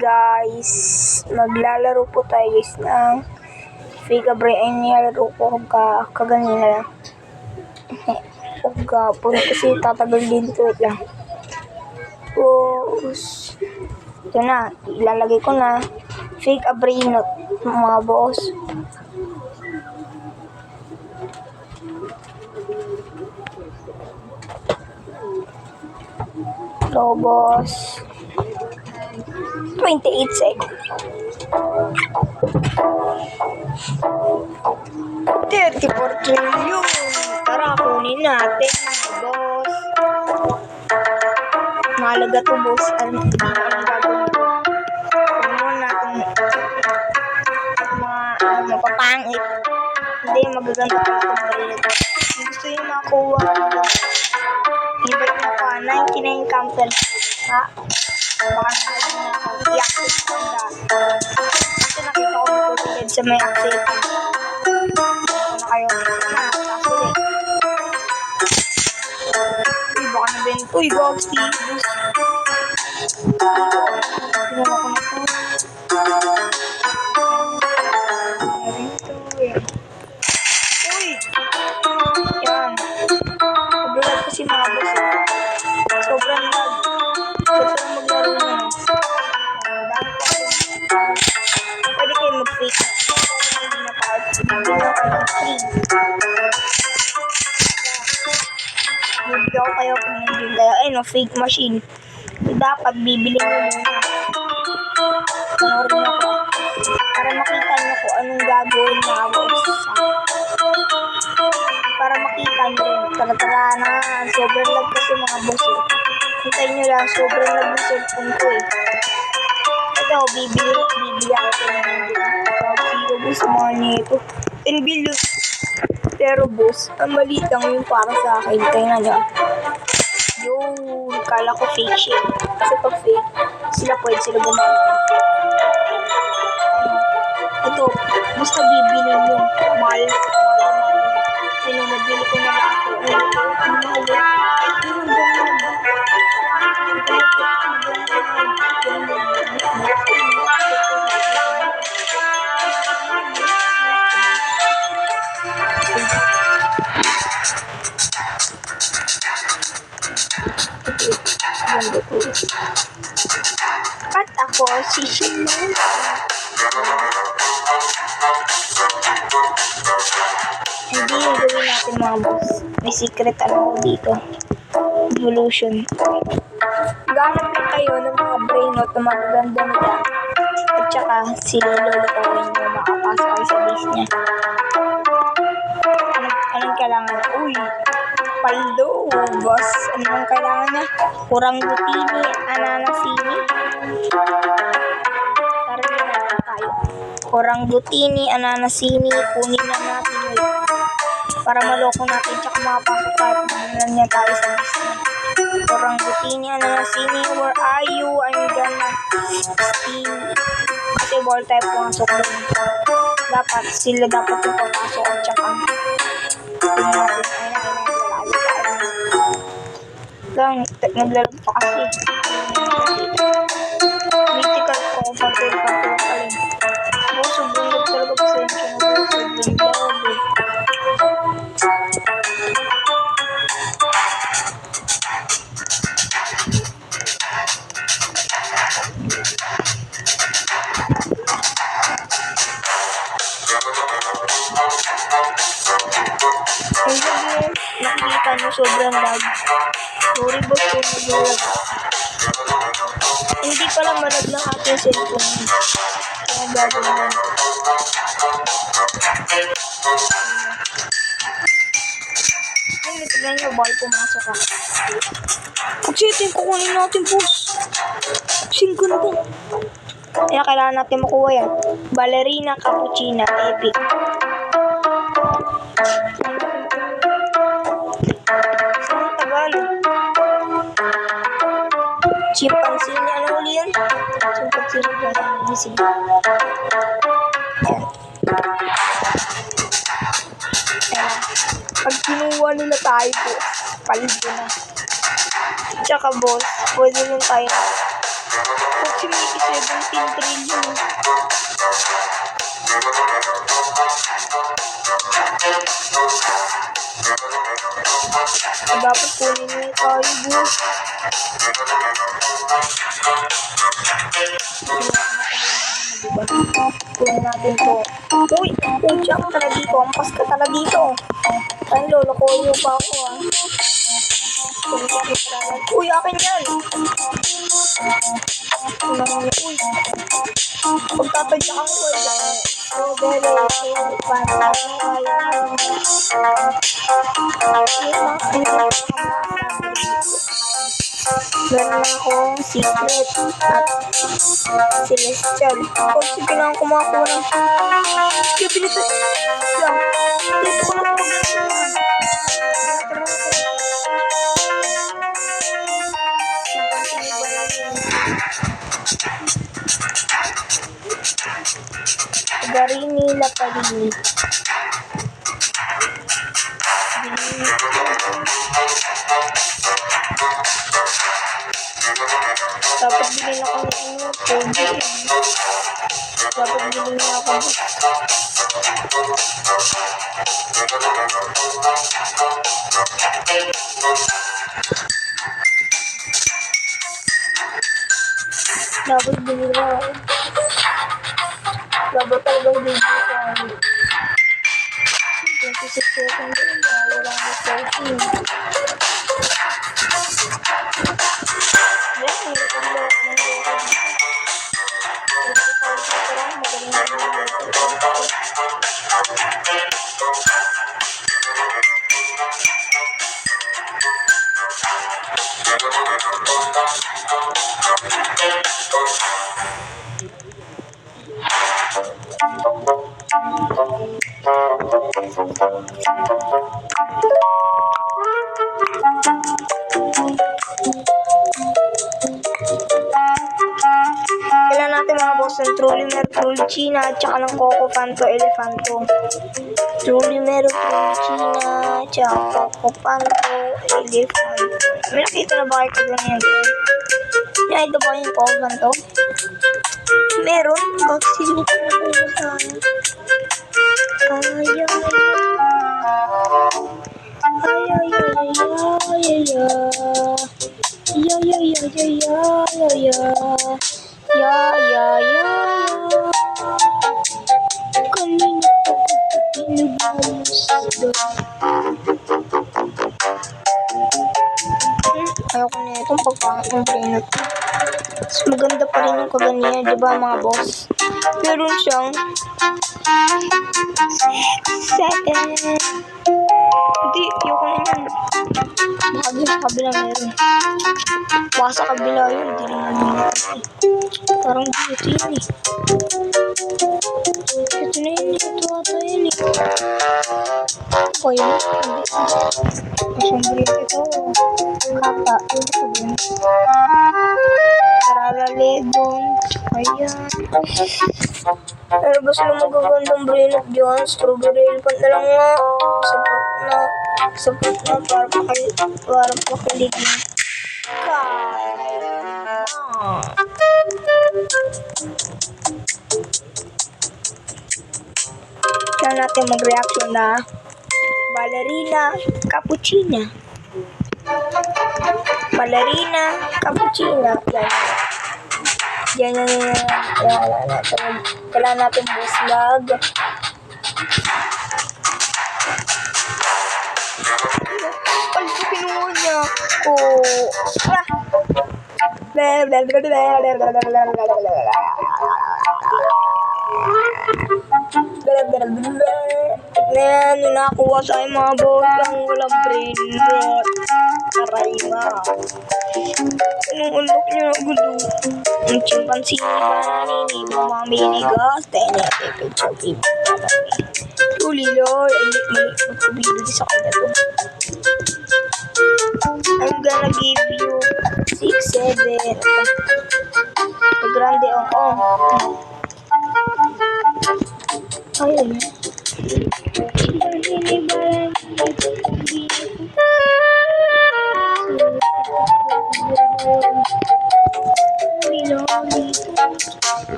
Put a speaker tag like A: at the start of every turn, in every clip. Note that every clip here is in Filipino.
A: guys, maglalaro po tayo guys ng Fake Abre. Ay nilalaro ko kaganina lang. Pagkapon kasi tatagal din to. Wait lang. Boss. Ito na, ilalagay ko na Fake Abre note mga boss. Ito boss. 28 seconds. 34 trillion. Tara, kunin natin, boss. Mahalaga to, boss. Hindi na ang gagawin ko. Kunin natin mapapangit. Hindi, magaganda pa ito. Gusto yung makuha. Invite na pa. 99 campers. Ha? Baka naman na ako. I-accept ko na. Kasi nakita ko nagpapilid sa may accept. Ano na kayo? Uy, baka na din ito. Uy, gogs, tibus. Pinuha ko na ito. Uy! Yan. Sobrang kasi mga boss. Sobrang lag. Sobrang maglaro na. Pwede kayo mag-fake. Hindi na part. Hindi na kayo free. Bibigyan ko kayo kung hindi kayo. Ayun, fake machine. Dapat bibili mo muna. Panorin ako. Para makita nyo kung anong gagawin na boss. Para makita nyo rin. Tara na. Sobrang lag kasi mga boss. Hintayin nyo lang. Sobrang lag ng cellphone ko eh. Ito, bibili ako ng zero boss. Money ito. 10 billion. Pero boss, ang maliit lang yung para sa akin. Tingnan nyo. Yun, kala ko fake siya. Kasi pag fake, pwede sila gumamit ng fake. Ito, basta bibili nyo. Mahal. Ayun, nabili ko na lang ako. Ang mahal. At ako, si Shimon. Hindi yung gawin natin mga boss. May secret ano dito. Evolution. Gamit lang kayo ng mga brain note na magaganda nila. At saka sila lulutuin nyo makapasok kayo sa base niya. Anong kailangan? Uy! Paldo, boss. Anong kailangan niya? Orangutini, ananasini. Tara na tayo. Orangutini, ananasini. Kunin na natin yun. Para maloko natin. Tsaka makapasok tayo. Punan niya tayo sa business. Orangutini, ananasini. Where are you? I'm gonna steal. Kasi ball tayo pumasok doon. Dapat sila dapat yung papasok. At tsaka tingnan natin. Lang, naglalaro pa kasi. Mythical ko kung pag-fail pa rin. Sobrang lag talaga pasensya na po. Sobrang lag eh. Nakikita nyo sobrang lag. Sorry boss, sobrang lag. Hindi pala malag na ating cellphone. Kaya gagawin lang. Ngayon, tignan nyo, bakit pumasok ka. Pagsitin, kukunin natin boss. Sing ganda. Kaya kailangan natin makuha yan. Ballerina Cappuccina, epic. Chimpanzee niya, ano uli yan? Chimpanzee niya, gising. Pag kinuha nila tayo po, paldo na. Tsaka boss, pwede rin tayo Approximately 17 trillion. Dapat kunin mo tayo, boss. Diba? Kunin natin to. Uy! Udyang ka na dito. Ampas ka na dito. Ay, lolo ko yung pa ako, ah. Uy, akin yan! Uy! Pagtatadya kang ko, meron akong secret at celestial. Kung sige lang kumakuha ng ability lang. Dito ko lang Garini la Palini. Dapat bilhin ako ng pogi. Dapat bilhin niya ako. Dapat bilhin ako. Dapat talagang bilhin ako. 26 seconds din. Wala na session. Kailan natin mga boss ng Trulimer, Trulicina, at saka ng Coco Panto, Elefanto. Trulimer, Trulicina, tsaka Coco Panto, Elefanto. May nakita na ba kayo kagano yan? Nakita ba yung Coco Panto? Meron? Kasi hindi ko na kayo sa kanina pa pinagamos ayoko na itong pagpangit ng brain na to. Mas maganda pa rin yung kaganyan, diba mga boss? Meron siyang 6 seconds. Hindi, ayoko na yan. Baka din sa kabila meron. Baka sa kabila yun, hindi rin naman natin. Parang dito yun eh. Ito na yun, ito ata yun eh. O yun, hindi. Ito, kata. Ito ko din. Taralale doon. Ayan. Ano ba sila magagandang brain up dyan? Strawberry elephant na lang nga. Sapat na para pakiligin. Kaya natin mag-reaction na ballerina cappuccina. Ballerina cappuccina. Yan. Kailangan natin boss lag. Ay, kinuha niya ko. Tignan nyo nakakuha tayo mga boss lang walang brain rot. Aray nga. Anong unlock nyo na gulo? Ang chimpanzee ba naninibo mga minigas? Tayo na picture baby. Truly lord. Ay, mali. Magpabili sa kanya to. I'm gonna give you 6, 7. Grande on. Ayun.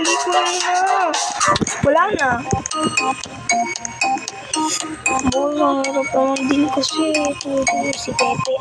A: Dali ko na. Wala na. Boss, ang hirap naman din kasi. Ito si Pepe.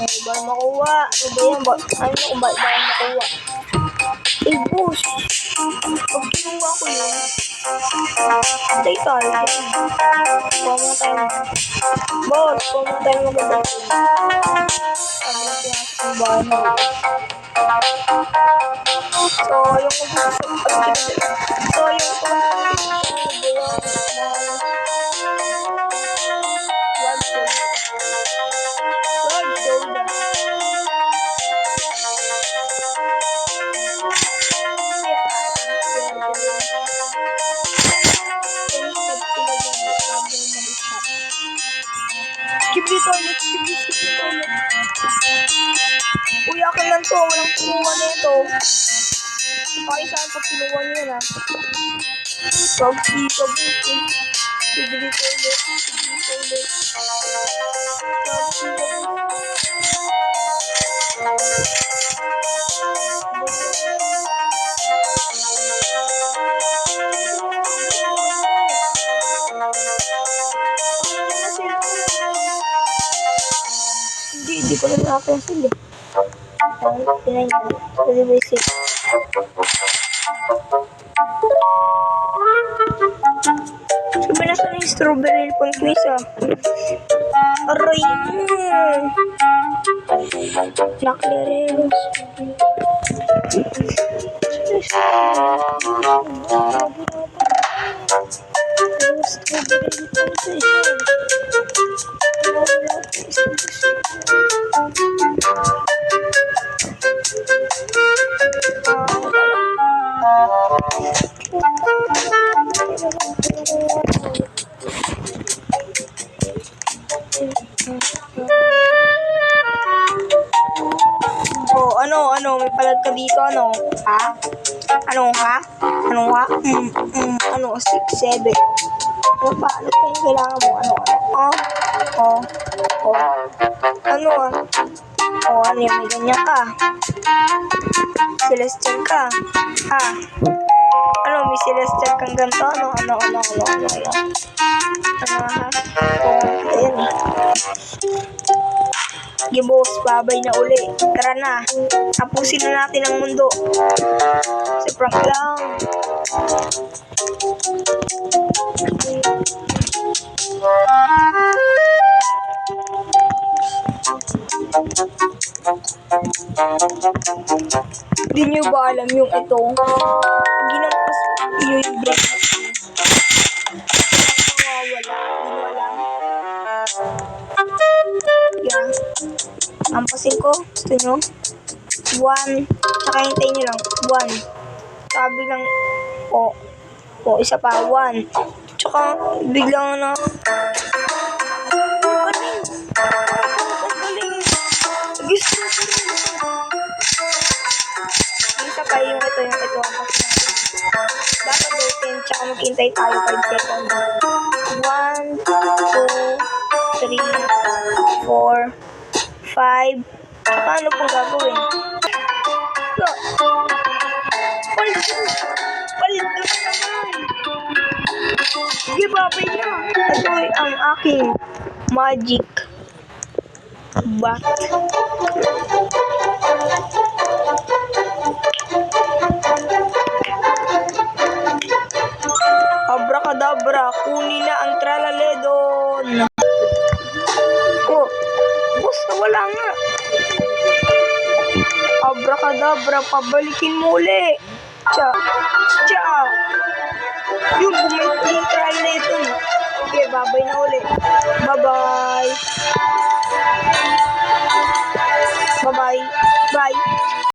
A: Ay, ba makuha? Ano ba yan? Ano kung ba makuha? Eh, boss. Pag kinuha ko yun, patay tayo. Pumang tayo. Boss, pumang tayo maganda. Sabi na pinasok ng bahay mo. So, yung skip dito ulit, skip dito ulit. Uy, akin lang to, walang kinuha nito. Pakisaan pag kinuha niyo na. Skip dito ulit. Skip dito ulit. Hindi ko na nakapencil eh. Pinay niya. Pwede basic. Sabi na saan yung strawberry pang quiz ah. Aray mo. Naklereros. Strawberry pang quiz ah. Oh, ano, may palag ka dito, ano? Ha? Ano, ha? Ano, 6, 7. Ano pa? Ano pa yung kailangan mo? Ano? Ano, ano yan? May ganyan ka. Celestial ka. Ha? Ano, may celestial kang ganito? Ano, ha? Ayan eh. Sige boss, babay na uli. Tara na. Tapusin na natin ang mundo. Sa prank lang. Hindi nyo ba alam yung ito? Ginampas yung break. Mawawala. Hindi nyo alam. Yan. Ampasin ko. Gusto nyo? 1. Tsaka hintayin nyo lang. 1. Sabi lang. Isa pa. 1. Tsaka biglang na. Galing. Gusto ko. Isa pa yung ito. Dapat open. Tsaka maghintay tayo 5 seconds. 1, 2, 3, 4, 5, 5. Saka ano pong gagawin? So, paldo! Paldo na naman! Sige, babay na. Ito ay ang aking magic bat. Abracadabra, kunin na ang Tralaledon. Oh, basta wala nga. Abracadabra, pabalikin mo uli. Cha, cha. Yung bumalik yung Tralaledon. Okay, babay na uli. Bye-bye. Bye-bye. Bye.